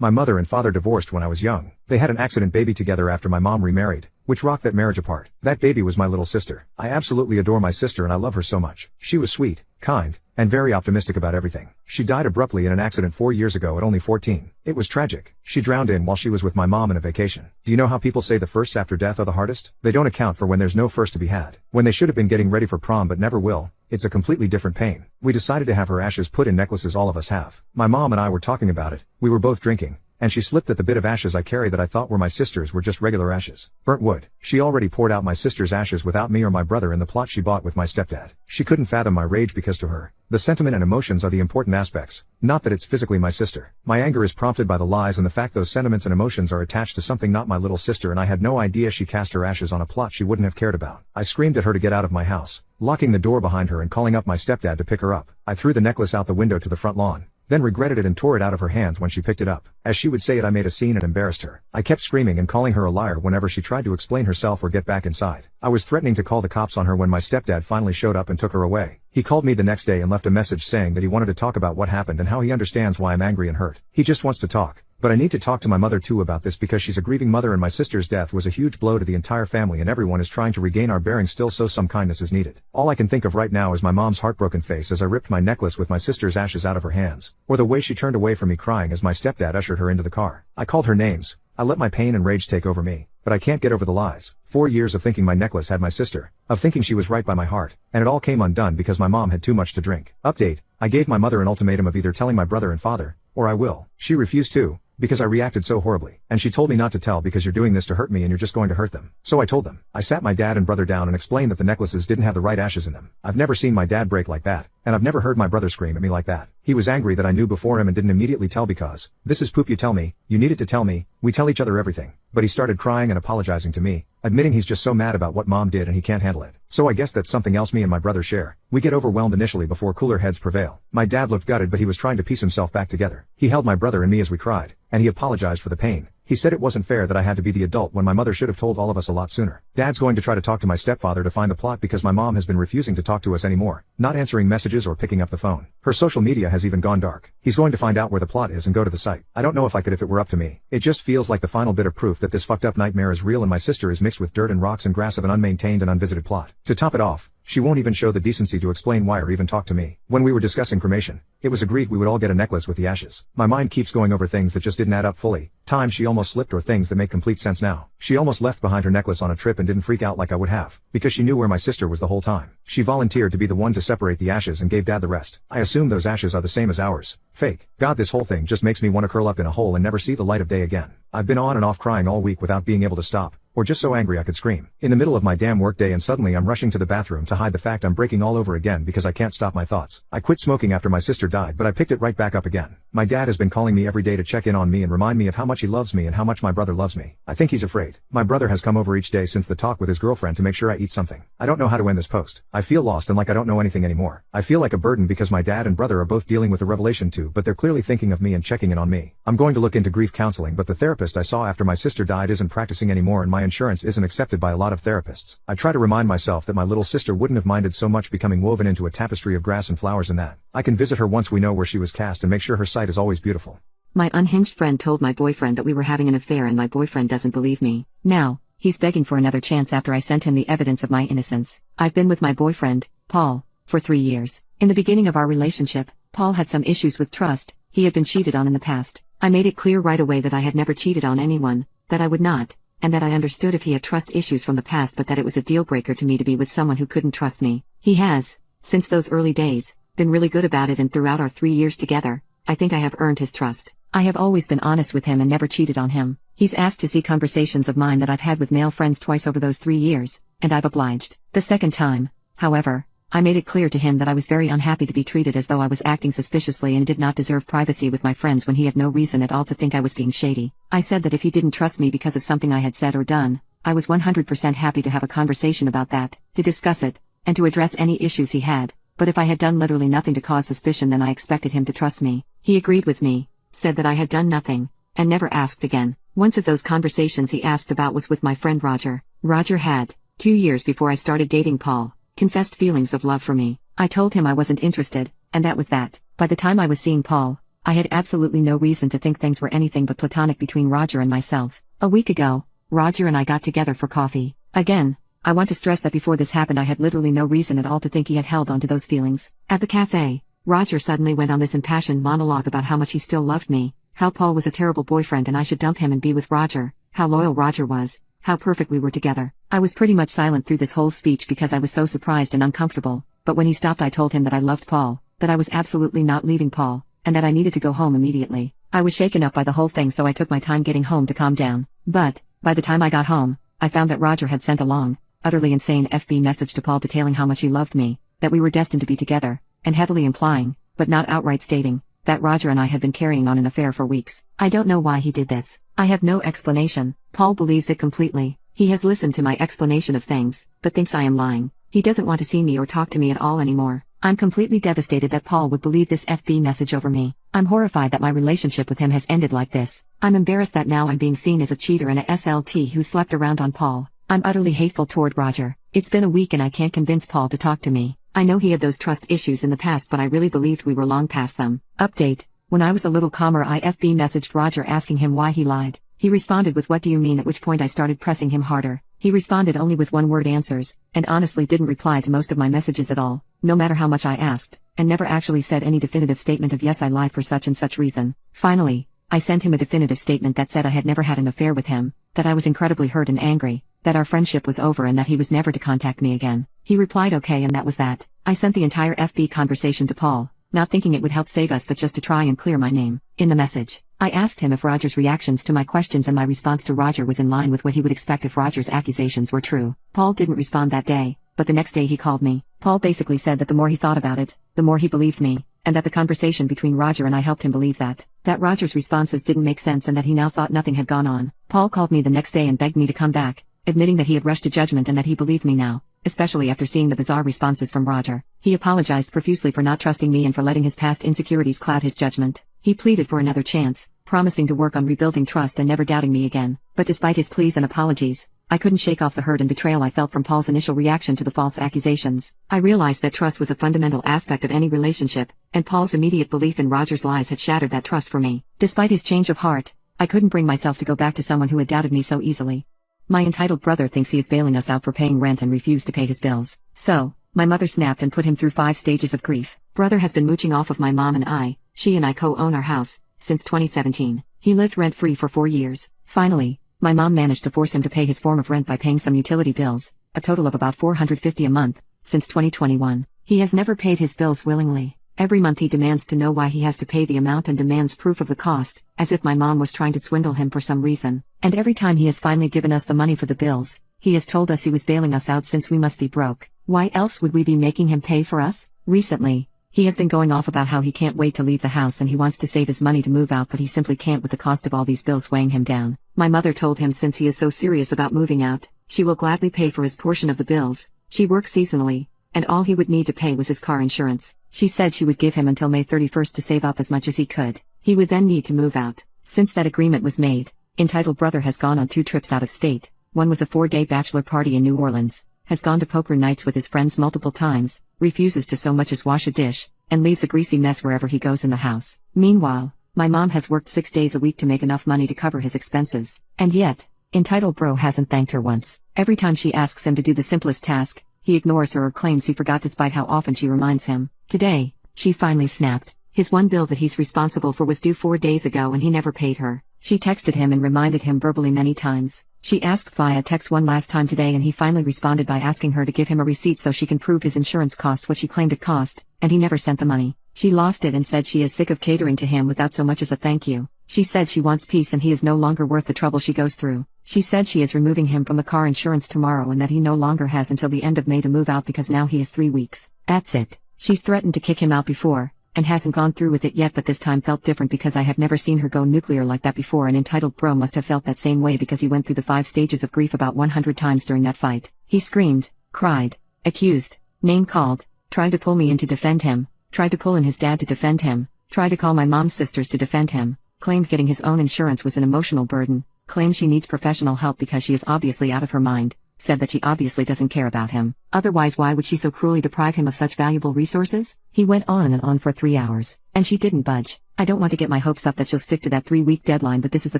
My mother and father divorced when I was young. They had an accident baby together after my mom remarried, which rocked that marriage apart. That baby was my little sister. I absolutely adore my sister and I love her so much. She was sweet, kind, and very optimistic about everything. She died abruptly in an accident 4 years ago at only 14. It was tragic. She drowned in while she was with my mom on a vacation. Do you know how people say the firsts after death are the hardest? They don't account for when there's no first to be had. When they should have been getting ready for prom but never will. It's a completely different pain. We decided to have her ashes put in necklaces all of us have. My mom and I were talking about it. We were both drinking. And she slipped that the bit of ashes I carry that I thought were my sister's were just regular ashes. Burnt wood. She already poured out my sister's ashes without me or my brother in the plot she bought with my stepdad. She couldn't fathom my rage because to her, the sentiment and emotions are the important aspects, not that it's physically my sister. My anger is prompted by the lies and the fact those sentiments and emotions are attached to something not my little sister, and I had no idea she cast her ashes on a plot she wouldn't have cared about. I screamed at her to get out of my house, locking the door behind her and calling up my stepdad to pick her up. I threw the necklace out the window to the front lawn, then regretted it and tore it out of her hands when she picked it up. As she would say it, I made a scene and embarrassed her. I kept screaming and calling her a liar whenever she tried to explain herself or get back inside. I was threatening to call the cops on her when my stepdad finally showed up and took her away. He called me the next day and left a message saying that he wanted to talk about what happened and how he understands why I'm angry and hurt. He just wants to talk. But I need to talk to my mother too about this because she's a grieving mother and my sister's death was a huge blow to the entire family and everyone is trying to regain our bearings still, so some kindness is needed. All I can think of right now is my mom's heartbroken face as I ripped my necklace with my sister's ashes out of her hands, or the way she turned away from me crying as my stepdad ushered her into the car. I called her names. I let my pain and rage take over me, but I can't get over the lies. 4 years of thinking my necklace had my sister, of thinking she was right by my heart, and it all came undone because my mom had too much to drink. Update: I gave my mother an ultimatum of either telling my brother and father, or I will. She refused to, because I reacted so horribly. And she told me not to tell because you're doing this to hurt me and you're just going to hurt them. So I told them. I sat my dad and brother down and explained that the necklaces didn't have the right ashes in them. I've never seen my dad break like that, and I've never heard my brother scream at me like that. He was angry that I knew before him and didn't immediately tell because, this is poop, you tell me, you needed to tell me, we tell each other everything. But he started crying and apologizing to me, admitting he's just so mad about what mom did and he can't handle it. So I guess that's something else me and my brother share. We get overwhelmed initially before cooler heads prevail. My dad looked gutted but he was trying to piece himself back together. He held my brother and me as we cried, and he apologized for the pain. He said it wasn't fair that I had to be the adult when my mother should have told all of us a lot sooner. Dad's going to try to talk to my stepfather to find the plot because my mom has been refusing to talk to us anymore, not answering messages or picking up the phone. Her social media has even gone dark. He's going to find out where the plot is and go to the site. I don't know if I could if it were up to me. It just feels like the final bit of proof that this fucked up nightmare is real and my sister is mixed with dirt and rocks and grass of an unmaintained and unvisited plot. To top it off, she won't even show the decency to explain why or even talk to me. When we were discussing cremation, it was agreed we would all get a necklace with the ashes. My mind keeps going over things that just didn't add up fully, times she almost slipped or things that make complete sense now. She almost left behind her necklace on a trip and didn't freak out like I would have, because she knew where my sister was the whole time. She volunteered to be the one to separate the ashes and gave dad the rest. I assume those ashes are the same as ours. Fake. God, this whole thing just makes me want to curl up in a hole and never see the light of day again. I've been on and off crying all week without being able to stop, or just so angry I could scream. In the middle of my damn workday and suddenly I'm rushing to the bathroom to hide the fact I'm breaking all over again because I can't stop my thoughts. I quit smoking after my sister died but I picked it right back up again. My dad has been calling me every day to check in on me and remind me of how much he loves me and how much my brother loves me. I think he's afraid. My brother has come over each day since the talk with his girlfriend to make sure I eat something. I don't know how to end this post. I feel lost and like I don't know anything anymore. I feel like a burden because my dad and brother are both dealing with the revelation too, but they're clearly thinking of me and checking in on me. I'm going to look into grief counseling, but the therapist I saw after my sister died isn't practicing anymore and my insurance isn't accepted by a lot of therapists. I try to remind myself that my little sister wouldn't have minded so much becoming woven into a tapestry of grass and flowers and that I can visit her once we know where she was cast and make sure her sight is always beautiful. My unhinged friend told my boyfriend that we were having an affair and my boyfriend doesn't believe me. Now, he's begging for another chance after I sent him the evidence of my innocence. I've been with my boyfriend, Paul, for 3 years. In the beginning of our relationship, Paul had some issues with trust. He had been cheated on in the past. I made it clear right away that I had never cheated on anyone, that I would not, and that I understood if he had trust issues from the past but that it was a deal breaker to me to be with someone who couldn't trust me. He has, since those early days, been really good about it and throughout our 3 years together, I think I have earned his trust. I have always been honest with him and never cheated on him. He's asked to see conversations of mine that I've had with male friends twice over those 3 years, and I've obliged. The second time, however, I made it clear to him that I was very unhappy to be treated as though I was acting suspiciously and did not deserve privacy with my friends when he had no reason at all to think I was being shady. I said that if he didn't trust me because of something I had said or done, I was 100% happy to have a conversation about that, to discuss it, and to address any issues he had, but if I had done literally nothing to cause suspicion then I expected him to trust me. He agreed with me, said that I had done nothing, and never asked again. Once of those conversations he asked about was with my friend Roger. Roger had, 2 years before I started dating Paul, confessed feelings of love for me. I told him I wasn't interested, and that was that. By the time I was seeing Paul, I had absolutely no reason to think things were anything but platonic between Roger and myself. A week ago, Roger and I got together for coffee. Again, I want to stress that before this happened I had literally no reason at all to think he had held on to those feelings. At the cafe, Roger suddenly went on this impassioned monologue about how much he still loved me, how Paul was a terrible boyfriend and I should dump him and be with Roger, how loyal Roger was, how perfect we were together. I was pretty much silent through this whole speech because I was so surprised and uncomfortable, but when he stopped I told him that I loved Paul, that I was absolutely not leaving Paul, and that I needed to go home immediately. I was shaken up by the whole thing so I took my time getting home to calm down. But, by the time I got home, I found that Roger had sent a long, utterly insane FB message to Paul detailing how much he loved me, that we were destined to be together, and heavily implying, but not outright stating, that Roger and I had been carrying on an affair for weeks. I don't know why he did this. I have no explanation. Paul believes it completely. He has listened to my explanation of things, but thinks I am lying. He doesn't want to see me or talk to me at all anymore. I'm completely devastated that Paul would believe this FB message over me. I'm horrified that my relationship with him has ended like this. I'm embarrassed that now I'm being seen as a cheater and a SLT who slept around on Paul. I'm utterly hateful toward Roger. It's been a week and I can't convince Paul to talk to me. I know he had those trust issues in the past but I really believed we were long past them. Update. When I was a little calmer I FB messaged Roger asking him why he lied. He responded with what do you mean, at which point I started pressing him harder. He responded only with one-word answers, and honestly didn't reply to most of my messages at all, no matter how much I asked, and never actually said any definitive statement of yes I lied for such and such reason. Finally, I sent him a definitive statement that said I had never had an affair with him, that I was incredibly hurt and angry, that our friendship was over and that he was never to contact me again. He replied okay and that was that. I sent the entire FB conversation to Paul, not thinking it would help save us but just to try and clear my name. In the message, I asked him if Roger's reactions to my questions and my response to Roger was in line with what he would expect if Roger's accusations were true. Paul didn't respond that day, but the next day he called me. Paul basically said that the more he thought about it, the more he believed me, and that the conversation between Roger and I helped him believe that Roger's responses didn't make sense and that he now thought nothing had gone on. Paul called me the next day and begged me to come back, admitting that he had rushed to judgment and that he believed me now, especially after seeing the bizarre responses from Roger. He apologized profusely for not trusting me and for letting his past insecurities cloud his judgment. He pleaded for another chance, promising to work on rebuilding trust and never doubting me again. But despite his pleas and apologies, I couldn't shake off the hurt and betrayal I felt from Paul's initial reaction to the false accusations. I realized that trust was a fundamental aspect of any relationship, and Paul's immediate belief in Roger's lies had shattered that trust for me. Despite his change of heart, I couldn't bring myself to go back to someone who had doubted me so easily. My entitled brother thinks he is bailing us out for paying rent and refused to pay his bills. So, my mother snapped and put him through 5 stages of grief. Brother has been mooching off of my mom and I, she and I co-own our house, since 2017. He lived rent-free for 4 years. Finally, my mom managed to force him to pay his form of rent by paying some utility bills, a total of about $450 a month, since 2021. He has never paid his bills willingly. Every month he demands to know why he has to pay the amount and demands proof of the cost, as if my mom was trying to swindle him for some reason. And every time he has finally given us the money for the bills, he has told us he was bailing us out since we must be broke. Why else would we be making him pay for us? Recently, he has been going off about how he can't wait to leave the house and he wants to save his money to move out but he simply can't with the cost of all these bills weighing him down. My mother told him since he is so serious about moving out, she will gladly pay for his portion of the bills. She works seasonally, and all he would need to pay was his car insurance. She said she would give him until May 31st to save up as much as he could. He would then need to move out. Since that agreement was made, entitled brother has gone on 2 trips out of state. One was a 4-day bachelor party in New Orleans, has gone to poker nights with his friends multiple times, refuses to so much as wash a dish, and leaves a greasy mess wherever he goes in the house. Meanwhile, my mom has worked 6 days a week to make enough money to cover his expenses. And yet, entitled bro hasn't thanked her once. Every time she asks him to do the simplest task, he ignores her or claims he forgot despite how often she reminds him. Today, she finally snapped. His one bill that he's responsible for was due 4 days ago and he never paid her. She texted him and reminded him verbally many times. She asked via text one last time today and he finally responded by asking her to give him a receipt so she can prove his insurance cost what she claimed it cost, and he never sent the money. She lost it and said she is sick of catering to him without so much as a thank you. She said she wants peace and he is no longer worth the trouble she goes through. She said she is removing him from the car insurance tomorrow and that he no longer has until the end of May to move out because now he is 3 weeks. That's it. She's threatened to kick him out before, and hasn't gone through with it yet, but this time felt different because I have never seen her go nuclear like that before, and entitled bro must have felt that same way because he went through the 5 stages of grief about 100 times during that fight. He screamed, cried, accused, name-called, tried to pull me in to defend him, tried to pull in his dad to defend him, tried to call my mom's sisters to defend him, claimed getting his own insurance was an emotional burden, claimed she needs professional help because she is obviously out of her mind, said that she obviously doesn't care about him. Otherwise, why would she so cruelly deprive him of such valuable resources? He went on and on for 3 hours, and she didn't budge. I don't want to get my hopes up that she'll stick to that 3-week deadline, but this is the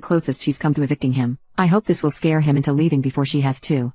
closest she's come to evicting him. I hope this will scare him into leaving before she has to.